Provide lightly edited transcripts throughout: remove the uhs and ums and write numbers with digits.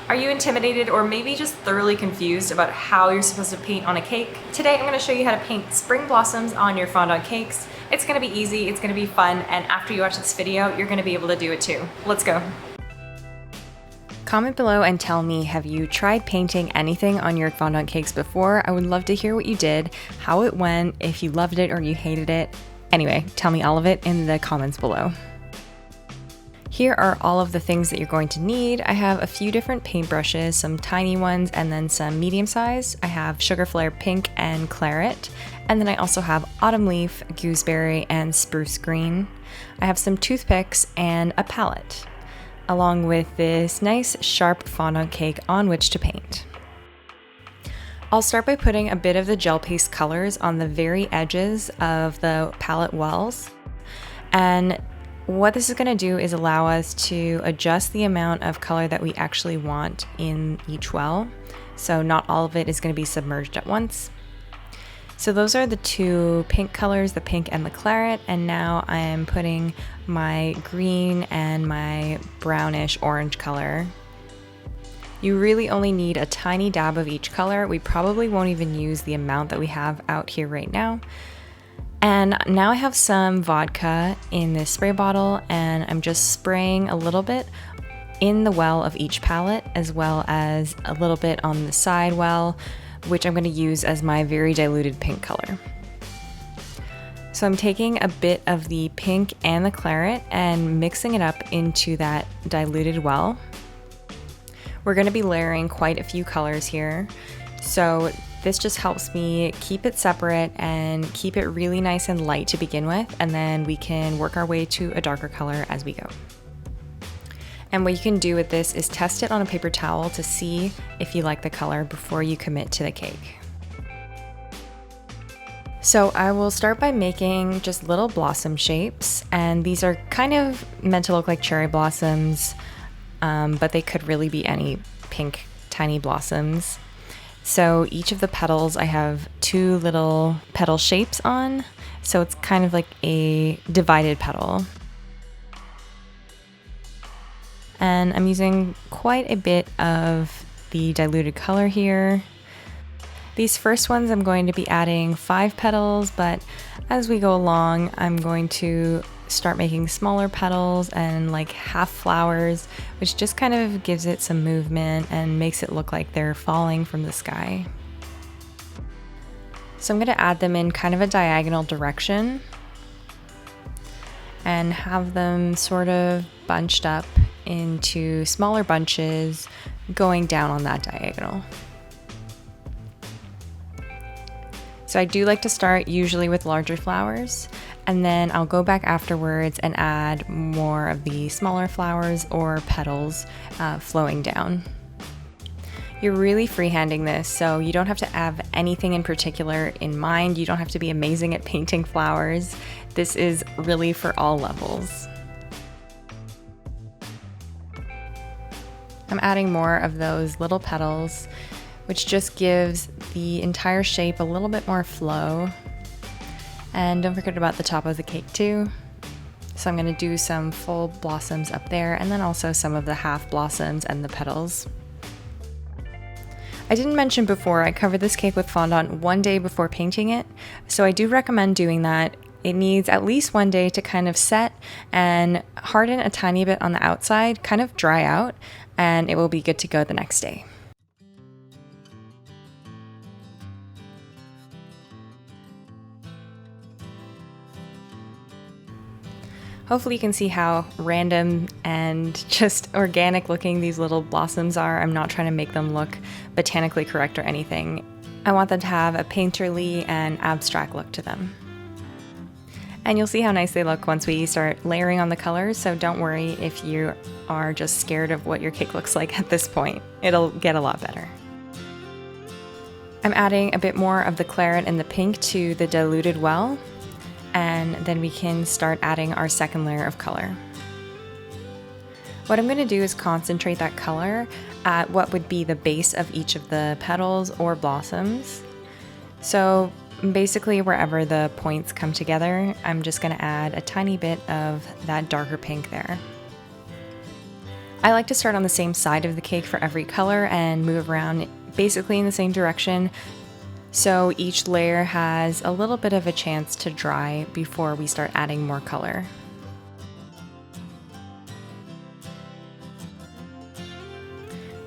Are you intimidated or maybe just thoroughly confused about how you're supposed to paint on a cake? Today I'm going to show you how to paint spring blossoms on your fondant cakes. It's going to be easy, it's going to be fun, and after you watch this video, you're going to be able to do it too. Let's go. Comment below and tell me, have you tried painting anything on your fondant cakes before? I would love to hear what you did, how it went, if you loved it or you hated it. Anyway, tell me all of it in the comments below. Here are all of the things that you're going to need. I have a few different paintbrushes, some tiny ones and then some medium size. I have Sugar Flare Pink and Claret. And then I also have Autumn Leaf, Gooseberry, and Spruce Green. I have some toothpicks and a palette, along with this nice sharp fondant cake on which to paint. I'll start by putting a bit of the gel paste colors on the very edges of the palette wells. And what this is going to do is allow us to adjust the amount of color that we actually want in each well. So not all of it is going to be submerged at once. So those are the two pink colors, the pink and the claret, and now I am putting my green and my brownish orange color. You really only need a tiny dab of each color. We probably won't even use the amount that we have out here right now. And now I have some vodka in this spray bottle, and I'm just spraying a little bit in the well of each palette, as well as a little bit on the side well, which I'm going to use as my very diluted pink color. So I'm taking a bit of the pink and the claret and mixing it up into that diluted well. We're going to be layering quite a few colors here, so this just helps me keep it separate and keep it really nice and light to begin with, and then we can work our way to a darker color as we go. And what you can do with this is test it on a paper towel to see if you like the color before you commit to the cake. So I will start by making just little blossom shapes, and these are kind of meant to look like cherry blossoms, but they could really be any pink tiny blossoms. So each of the petals, I have two little petal shapes on, so it's kind of like a divided petal. And I'm using quite a bit of the diluted color here. These first ones I'm going to be adding 5 petals, but as we go along, I'm going to start making smaller petals and like half flowers, which just kind of gives it some movement and makes it look like they're falling from the sky. So I'm going to add them in kind of a diagonal direction and have them sort of bunched up into smaller bunches going down on that diagonal. So I do like to start usually with larger flowers, and then I'll go back afterwards and add more of the smaller flowers or petals flowing down. You're really freehanding this, so you don't have to have anything in particular in mind. You don't have to be amazing at painting flowers. This is really for all levels. I'm adding more of those little petals, which just gives the entire shape a little bit more flow. And don't forget about the top of the cake too. So I'm going to do some full blossoms up there, and then also some of the half blossoms and the petals. I didn't mention before, I covered this cake with fondant one day before painting it, so I do recommend doing that. It needs at least one day to kind of set and harden a tiny bit on the outside, kind of dry out, and it will be good to go the next day. Hopefully you can see how random and just organic looking these little blossoms are. I'm not trying to make them look botanically correct or anything. I want them to have a painterly and abstract look to them. And you'll see how nice they look once we start layering on the colors, so don't worry if you are just scared of what your cake looks like at this point. It'll get a lot better. I'm adding a bit more of the claret and the pink to the diluted well, and then we can start adding our second layer of color. What I'm going to do is concentrate that color at what would be the base of each of the petals or blossoms. So basically wherever the points come together, I'm just going to add a tiny bit of that darker pink there. I like to start on the same side of the cake for every color and move around basically in the same direction, so each layer has a little bit of a chance to dry before we start adding more color.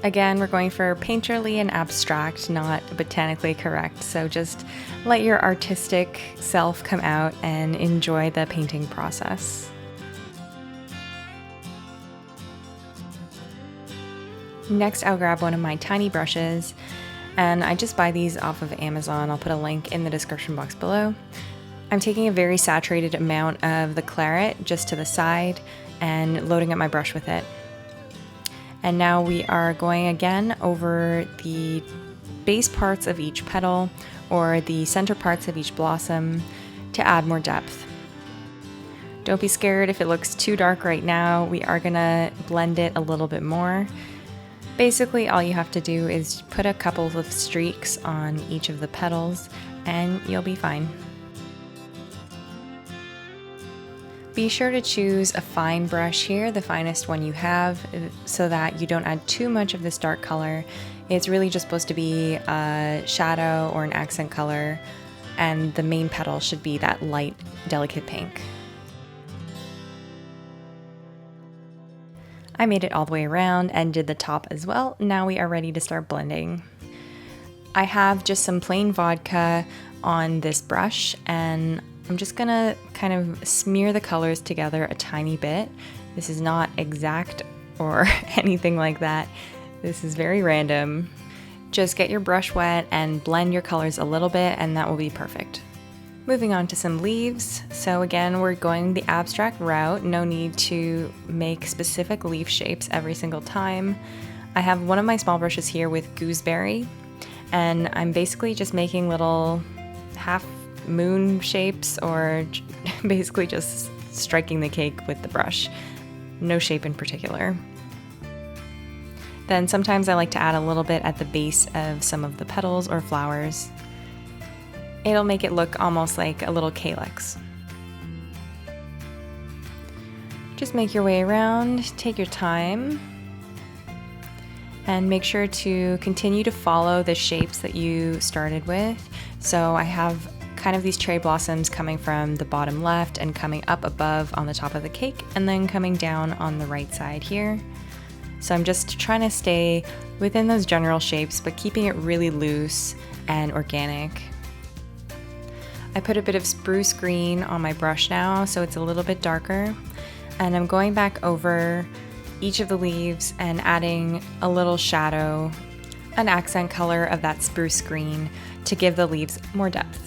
Again, we're going for painterly and abstract, not botanically correct, so just let your artistic self come out and enjoy the painting process. Next, I'll grab one of my tiny brushes, and I just buy these off of Amazon. I'll put a link in the description box below. I'm taking a very saturated amount of the claret just to the side and loading up my brush with it. And now we are going again over the base parts of each petal or the center parts of each blossom to add more depth. Don't be scared if it looks too dark right now. We are gonna blend it a little bit more. Basically, all you have to do is put a couple of streaks on each of the petals and you'll be fine. Be sure to choose a fine brush here, the finest one you have, so that you don't add too much of this dark color. It's really just supposed to be a shadow or an accent color, and the main petal should be that light, delicate pink. I made it all the way around and did the top as well. Now we are ready to start blending. I have just some plain vodka on this brush, and I'm just gonna kind of smear the colors together a tiny bit. This is not exact or anything like that. This is very random. Just get your brush wet and blend your colors a little bit, and that will be perfect. Moving on to some leaves. So again, we're going the abstract route. No need to make specific leaf shapes every single time. I have one of my small brushes here with gooseberry, and I'm basically just making little half moon shapes, or basically just striking the cake with the brush. No shape in particular. Then sometimes I like to add a little bit at the base of some of the petals or flowers. It'll make it look almost like a little calyx. Just make your way around, take your time, and make sure to continue to follow the shapes that you started with. So I have kind of these cherry blossoms coming from the bottom left and coming up above on the top of the cake, and then coming down on the right side here. So I'm just trying to stay within those general shapes, but keeping it really loose and organic. I put a bit of spruce green on my brush now, so it's a little bit darker, and I'm going back over each of the leaves and adding a little shadow, an accent color of that spruce green to give the leaves more depth.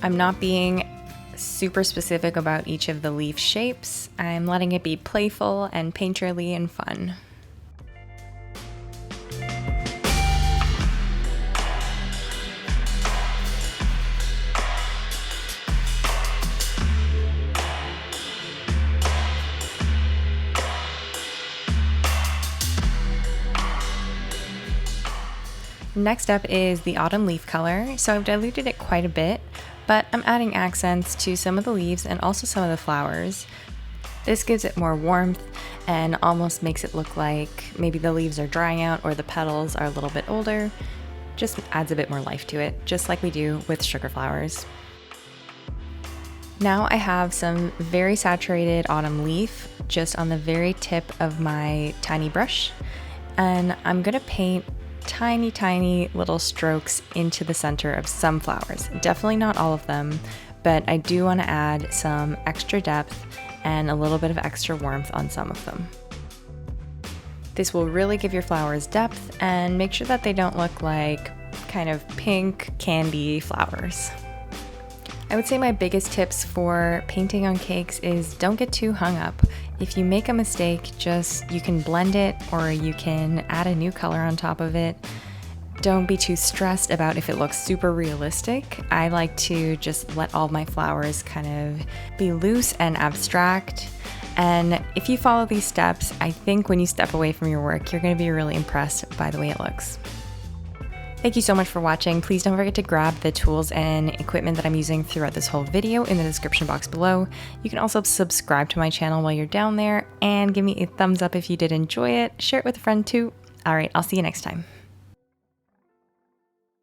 I'm not being super specific about each of the leaf shapes. I'm letting it be playful and painterly and fun. Next up is the autumn leaf color. So I've diluted it quite a bit, but I'm adding accents to some of the leaves and also some of the flowers. This gives it more warmth and almost makes it look like maybe the leaves are drying out or the petals are a little bit older. Just adds a bit more life to it, just like we do with sugar flowers. Now I have some very saturated autumn leaf just on the very tip of my tiny brush, and I'm gonna paint tiny little strokes into the center of some flowers. Definitely not all of them, but I do want to add some extra depth and a little bit of extra warmth on some of them. This will really give your flowers depth and make sure that they don't look like kind of pink candy flowers. I would say my biggest tips for painting on cakes is don't get too hung up. If you make a mistake, you can blend it or you can add a new color on top of it. Don't be too stressed about if it looks super realistic. I like to just let all my flowers kind of be loose and abstract. And if you follow these steps, I think when you step away from your work, you're going to be really impressed by the way it looks. Thank you so much for watching. Please don't forget to grab the tools and equipment that I'm using throughout this whole video in the description box below. You can also subscribe to my channel while you're down there, and give me a thumbs up if you did enjoy it. Share it with a friend too. All right, I'll see you next time.